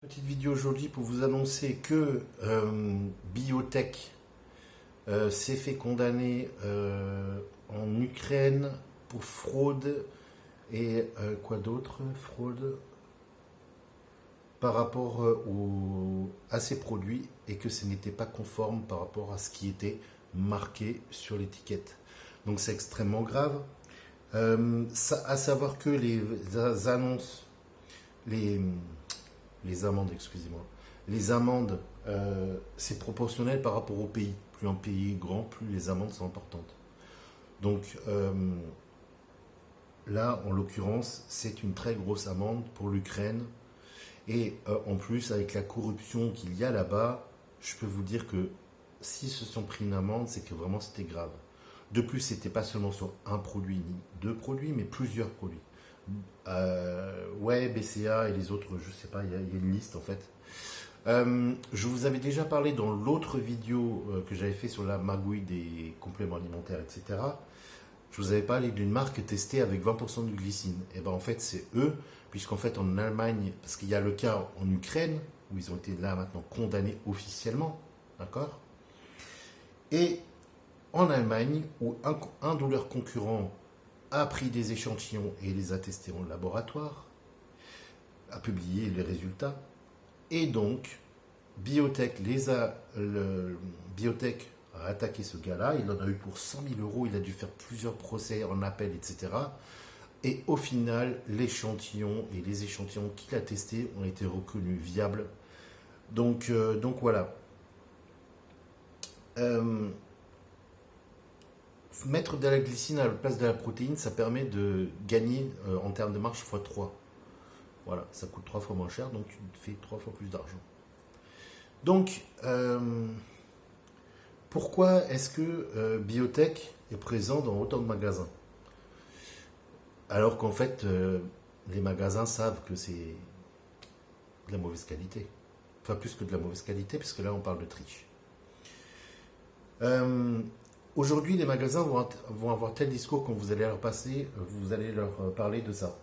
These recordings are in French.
Petite vidéo aujourd'hui pour vous annoncer que Biotech s'est fait condamner en Ukraine pour fraude et quoi d'autre? Fraude par rapport à ses produits et que ce n'était pas conforme par rapport à ce qui était marqué sur l'étiquette. Donc c'est extrêmement grave. À savoir que les annonces, les, les amendes, excusez-moi, les amendes, c'est proportionnel par rapport au pays. Plus un pays est grand, plus les amendes sont importantes. Donc là, en l'occurrence, c'est une très grosse amende pour l'Ukraine. Et en plus, avec la corruption qu'il y a là-bas, je peux vous dire que s'ils se sont pris une amende, c'est que vraiment c'était grave. De plus, c'était pas seulement sur un produit ni deux produits, mais plusieurs produits. Ouais, BCA et les autres, je sais pas, il y a une liste en fait. Je vous avais déjà parlé dans l'autre vidéo que j'avais fait sur la magouille des compléments alimentaires, etc. Je vous avais parlé d'une marque testée avec 20% de glycine. Et ben en fait, c'est eux, puisqu'en fait en Allemagne, parce qu'il y a le cas en Ukraine, où ils ont été là maintenant condamnés officiellement, d'accord? Et en Allemagne, où un de leurs concurrents a pris des échantillons et les a testés en laboratoire, a publié les résultats, et donc Biotech a attaqué ce gars-là, il en a eu pour 100 000 euros, il a dû faire plusieurs procès en appel, etc. Et au final, l'échantillon et les échantillons qu'il a testés ont été reconnus viables. Donc voilà. Mettre de la glycine à la place de la protéine, ça permet de gagner en termes de marge x3. Voilà, ça coûte 3 fois moins cher, donc tu fais 3 fois plus d'argent. Donc, pourquoi est-ce que Biotech est présent dans autant de magasins? Alors qu'en fait, les magasins savent que c'est de la mauvaise qualité. Enfin, plus que de la mauvaise qualité, puisque là, on parle de triche. Aujourd'hui, les magasins vont avoir tel discours quand vous allez leur passer, vous allez leur parler de ça.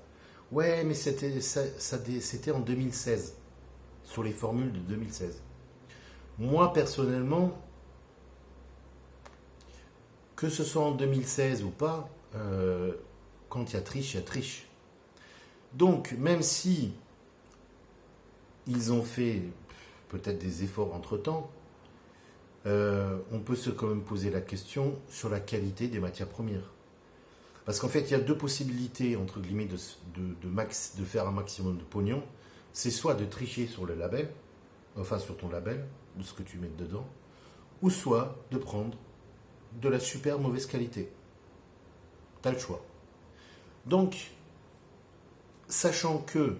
Ouais, mais c'était en 2016, sur les formules de 2016. Moi, personnellement, que ce soit en 2016 ou pas, quand il y a triche, il y a triche. Donc, même si ils ont fait peut-être des efforts entre-temps, on peut quand même poser la question sur la qualité des matières premières. Parce qu'en fait, il y a deux possibilités, entre guillemets, de faire un maximum de pognon. C'est soit de tricher sur le label, enfin sur ton label, de ce que tu mets dedans, ou soit de prendre de la super mauvaise qualité. Tu as le choix. Donc, sachant que...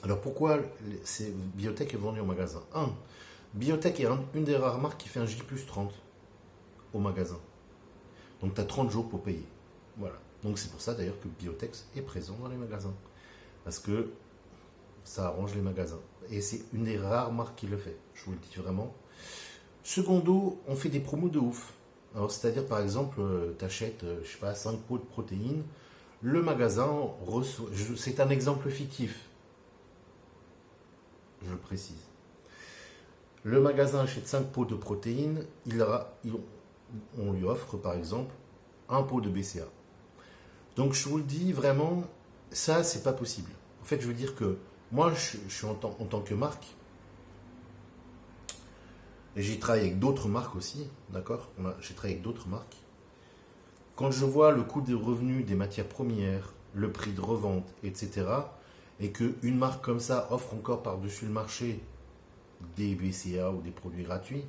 Alors pourquoi Biotech est vendu au magasin? Biotech est une des rares marques qui fait un J+30 au magasin. Donc tu as 30 jours pour payer. Voilà. Donc c'est pour ça d'ailleurs que Biotech est présent dans les magasins. Parce que ça arrange les magasins. Et c'est une des rares marques qui le fait. Je vous le dis vraiment. Secondo, on fait des promos de ouf. Alors c'est-à-dire par exemple, tu achètes, je sais pas, 5 pots de protéines. Le magasin reçoit... C'est un exemple fictif. Je le précise. Le magasin achète 5 pots de protéines, on lui offre par exemple un pot de BCA. Donc je vous le dis vraiment, ça c'est pas possible. En fait, je veux dire que moi je suis en tant que marque, et j'ai travaillé avec d'autres marques aussi, d'accord? J'ai travaillé avec d'autres marques. Quand je vois le coût des revenus des matières premières, le prix de revente, etc., et qu'une marque comme ça offre encore par-dessus le marché des BCA ou des produits gratuits,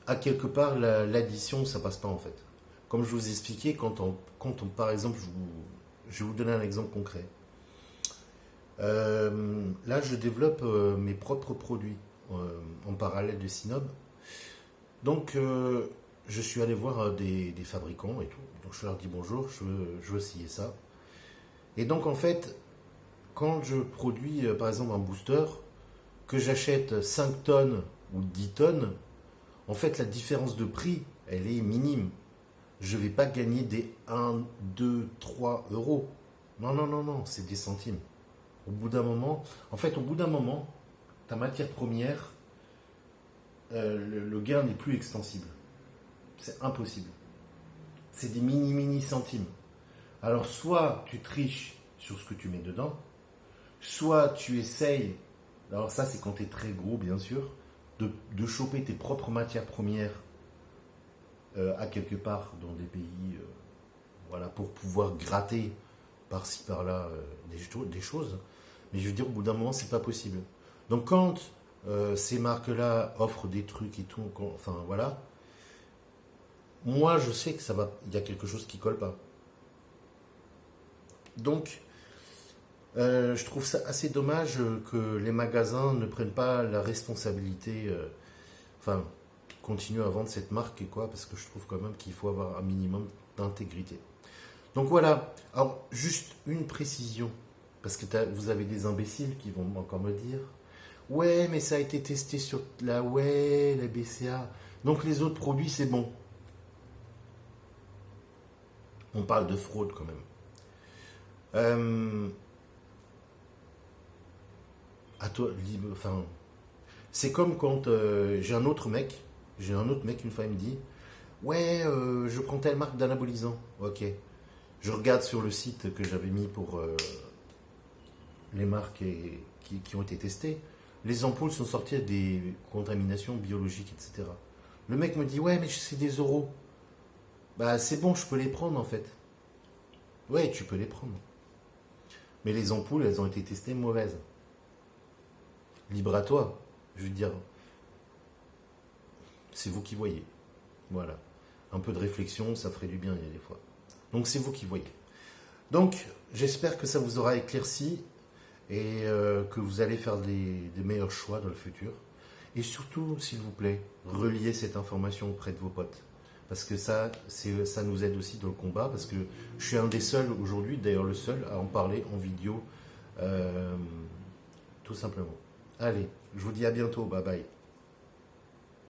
à quelque part, l'addition, ça passe pas en fait. Comme je vous ai expliqué, quand on par exemple, je vais vous donner un exemple concret. Là, je développe mes propres produits en parallèle de Sinob. Donc, je suis allé voir des fabricants et tout. Donc, je leur dis bonjour, je veux essayer ça. Et donc, en fait, quand je produis par exemple un booster, que j'achète 5 tonnes ou 10 tonnes, en fait, la différence de prix, elle est minime. Je ne vais pas gagner des 1, 2, 3 euros. Non, non, non, non, c'est des centimes. Au bout d'un moment, en fait, au bout d'un moment, ta matière première, le gain n'est plus extensible. C'est impossible. C'est des mini centimes. Alors, soit tu triches sur ce que tu mets dedans, soit tu essayes, alors ça c'est quand tu es très gros bien sûr, de choper tes propres matières premières à quelque part dans des pays, voilà, pour pouvoir gratter par-ci par-là des choses. Mais je veux dire, au bout d'un moment, c'est pas possible. Donc quand ces marques-là offrent des trucs et tout, enfin voilà, moi je sais que ça va, il y a quelque chose qui colle pas. Donc je trouve ça assez dommage que les magasins ne prennent pas la responsabilité, enfin, continuent à vendre cette marque et quoi, parce que je trouve quand même qu'il faut avoir un minimum d'intégrité. Donc voilà, alors juste une précision, parce que vous avez des imbéciles qui vont encore me dire, ouais, mais ça a été testé sur la BCA, donc les autres produits c'est bon. On parle de fraude quand même. À toi, enfin, c'est comme quand j'ai un autre mec une fois il me dit, ouais, je prends telle marque d'anabolisant, ok. Je regarde sur le site que j'avais mis pour les marques qui ont été testées. Les ampoules sont sorties à des contaminations biologiques, etc. Le mec me dit, ouais, mais c'est des euros. Bah, c'est bon, je peux les prendre en fait. Ouais, tu peux les prendre. Mais les ampoules, elles ont été testées mauvaises. Libre à toi. Je veux dire, c'est vous qui voyez. Voilà. Un peu de réflexion, ça ferait du bien, il y a des fois. Donc, c'est vous qui voyez. Donc, j'espère que ça vous aura éclairci et que vous allez faire des meilleurs choix dans le futur. Et surtout, s'il vous plaît, reliez cette information auprès de vos potes. Parce que ça nous aide aussi dans le combat. Parce que je suis un des seuls aujourd'hui, d'ailleurs le seul, à en parler en vidéo. Tout simplement. Allez, je vous dis à bientôt. Bye bye.